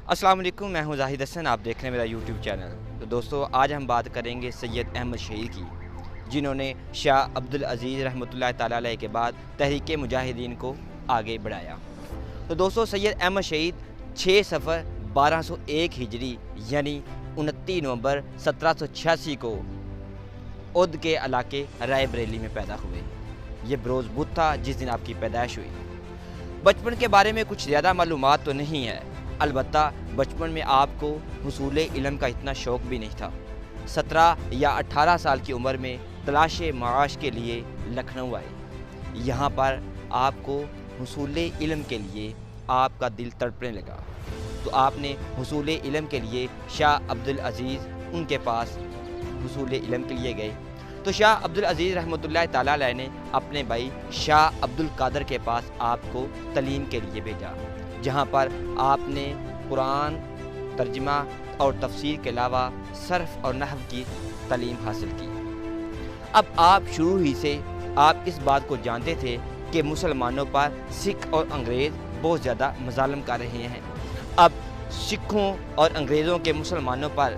अस्सलाम वालेकुम, मैं हूं जाहिद हसन। आप देख रहे हैं मेरा यूट्यूब चैनल। तो दोस्तों, आज हम बात करेंगे सैयद अहमद शहीद की, जिन्होंने शाह अब्दुल अज़ीज़ रहमतुल्लाह ताला अलैह के बाद तहरीक मुजाहिदीन को आगे बढ़ाया। तो दोस्तों, सैयद अहमद शहीद 6 सफ़र 1201 हिजरी यानी 29 नवंबर 1786 को उद के इलाके राय बरेली में पैदा हुए। ये बरोज़ बुध था जिस दिन आपकी पैदाइश हुई। बचपन के बारे में कुछ ज़्यादा मालूमात तो नहीं है, अलबत्ता बचपन में आपको हुसूल इल्म का इतना शौक़ भी नहीं था। 17 या 18 साल की उम्र में तलाश माश के लिए लखनऊ आए। यहाँ पर आपको हुसूल इल्म के लिए आपका दिल तड़पने लगा, तो आपने हुसूल इल्म के लिए शाह अब्दुल अज़ीज़ उनके पास हुसूल इल्म के लिए गए। तो शाह अब्दुल अज़ीज़ रहमतुल्लाह ताला अलैह ने अपने भाई शाह अब्दुल कादर के पास आपको तलीम के लिए भेजा, जहाँ पर आपने कुरान, तर्जमा और तफसीर के अलावा सर्फ़ और नहव की तालीम हासिल की। अब आप शुरू ही से आप इस बात को जानते थे कि मुसलमानों पर सिख और अंग्रेज़ बहुत ज़्यादा मज़ालम कर रहे हैं। अब सिखों और अंग्रेज़ों के मुसलमानों पर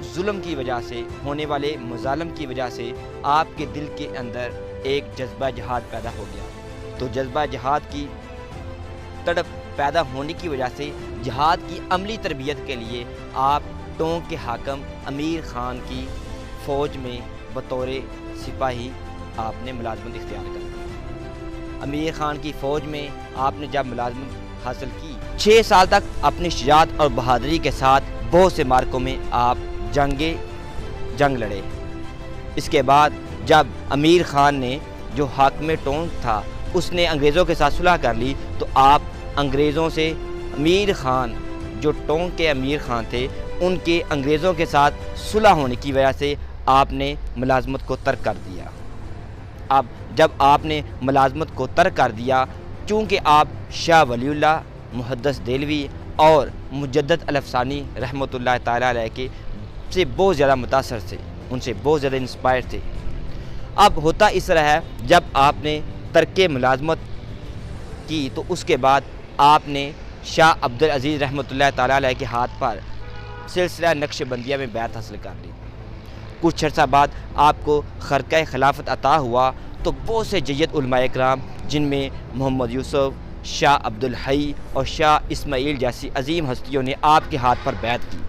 जुल्म की वजह से होने वाले मज़ालम की वजह से आपके दिल के अंदर एक जज्बा जिहाद पैदा हो गया। तो जज्बा जिहाद की तड़प पैदा होने की वजह से जिहाद की अमली तरबियत के लिए आप टोंक के हाकम अमीर ख़ान की फ़ौज में बतौर सिपाही आपने मुलाजमत इख्तियार कर। अमीर ख़ान की फ़ौज में आपने जब मुलाजमत हासिल की, 6 साल तक अपनी शुजाअत और बहादुरी के साथ बहुत से मार्कों में आप जंग लड़े। इसके बाद जब अमीर ख़ान ने, जो हाकिम टोंक था, उसने अंग्रेज़ों के साथ सुलह कर ली, तो आप अंग्रेज़ों से अमीर ख़ान, जो टोंक के अमीर ख़ान थे, उनके अंग्रेज़ों के साथ सुलह होने की वजह से आपने मुलाजमत को तर्क कर दिया। अब जब आपने मुलाजमत को तर्क कर दिया, चूँकि आप शाह वलीउल्लाह, मुहद्दिस देलवी और मुजद्दद अल-अफ़सानी रहमतुल्लाह ताला अलैह के से बहुत ज़्यादा मुतासर थे, उनसे बहुत ज़्यादा इंस्पायर थे। अब होता इस तरह है, जब आपने तर्क मुलाजमत की तो उसके बाद आपने शाह अब्दुल अज़ीज़ रहमतुल्लाह ताला अलैह के हाथ पर सिलसिला नक्शबंदिया में बैत हासिल कर ली। कुछ अर्सा बाद आपको खरका खिलाफत अता हुआ, तो बहुत से जय्यद उलमाए कराम, जिनमें मोहम्मद यूसुफ, शाह अब्दुल हई और शाह इस्माइल जैसी अजीम हस्तियों ने आपके हाथ पर बैत की।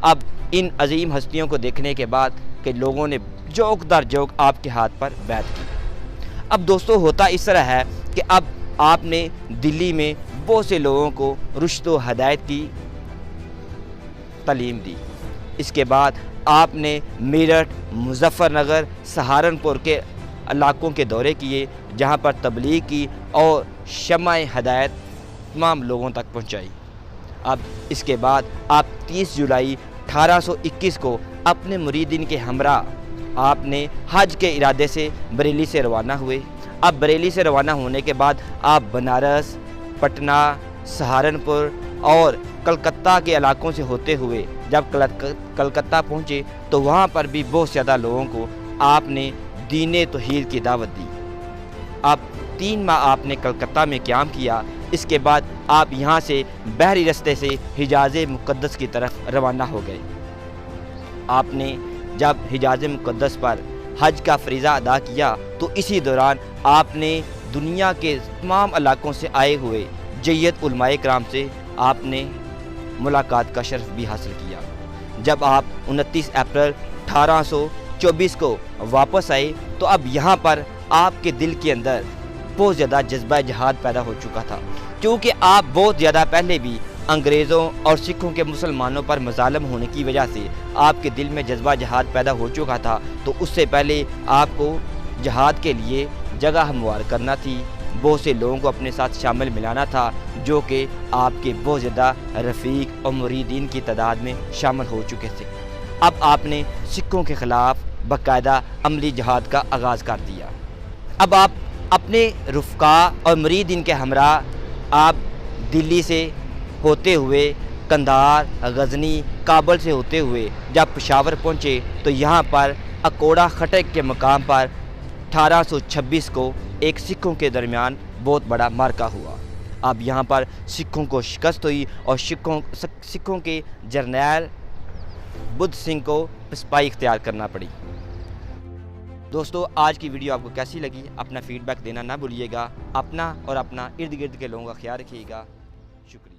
अब इन अजीम हस्तियों को देखने के बाद कि लोगों ने जोक दर जोक आपके हाथ पर बैत की। अब दोस्तों, होता इस तरह है कि अब आपने दिल्ली में बहुत से लोगों को रुश्द व हदायत की तालीम दी। इसके बाद आपने मेरठ, मुजफ्फरनगर, सहारनपुर के इलाकों के दौरे किए, जहाँ पर तबलीग की और शम्मा हदायत तमाम लोगों तक पहुँचाई। अब इसके बाद आप 30 जुलाई 1821 को अपने मुरीदीन के हमरा आपने हज के इरादे से बरेली से रवाना हुए। अब बरेली से रवाना होने के बाद आप बनारस, पटना, सहारनपुर और कलकत्ता के इलाकों से होते हुए जब कलकत्ता पहुँचे, तो वहाँ पर भी बहुत ज़्यादा लोगों को आपने दीन तौहीद की दावत दी। अब 3 माह आपने कलकत्ता में क़याम किया। इसके बाद आप यहाँ से बहरी रास्ते से हिजाज़ मुक़द्दस की तरफ रवाना हो गए। आपने जब हिजाज़ मुक़द्दस पर हज का फ़रीज़ा अदा किया, तो इसी दौरान आपने दुनिया के तमाम इलाकों से आए हुए जय्यद उलमाए कराम से आपने मुलाकात का शर्फ भी हासिल किया। जब आप 29 अप्रैल 1824 को वापस आए, तो अब यहाँ पर आपके दिल के अंदर बहुत ज़्यादा जज्बा जिहाद पैदा हो चुका था, क्योंकि आप बहुत ज़्यादा पहले भी अंग्रेज़ों और सिखों के मुसलमानों पर मज़ालम होने की वजह से आपके दिल में जज्बा जिहाद पैदा हो चुका था। तो उससे पहले आपको जिहाद के लिए जगह हमवार करना थी, बहुत से लोगों को अपने साथ शामिल मिलाना था, जो कि आपके बहुत ज़्यादा रफ़ीक और मुरीदीन की तादाद में शामिल हो चुके थे। अब आपने सिखों के ख़िलाफ़ बाकायदा अमली जिहाद का आगाज़ कर दिया। अब आप अपने रुफ़का और मुरीदीन के हमरा आप दिल्ली से होते हुए कंधार, गज़नी, काबुल से होते हुए जब पेशावर पहुँचे, तो यहाँ पर अकोड़ा खटक के मकाम पर 1826 को एक सिखों के दरमियान बहुत बड़ा मार्का हुआ। اب یہاں پر سکھوں کو شکست ہوئی اور سکھوں کے جرنیل بدھ سنگھ کو پسپائی اختیار کرنا پڑی۔ دوستو آج کی ویڈیو آپ کو کیسی لگی؟ اپنا فیڈ بیک دینا نہ بھولیے گا، اپنا اور اپنا ارد گرد کے لوگوں کا خیال رکھیے گا۔ شکریہ۔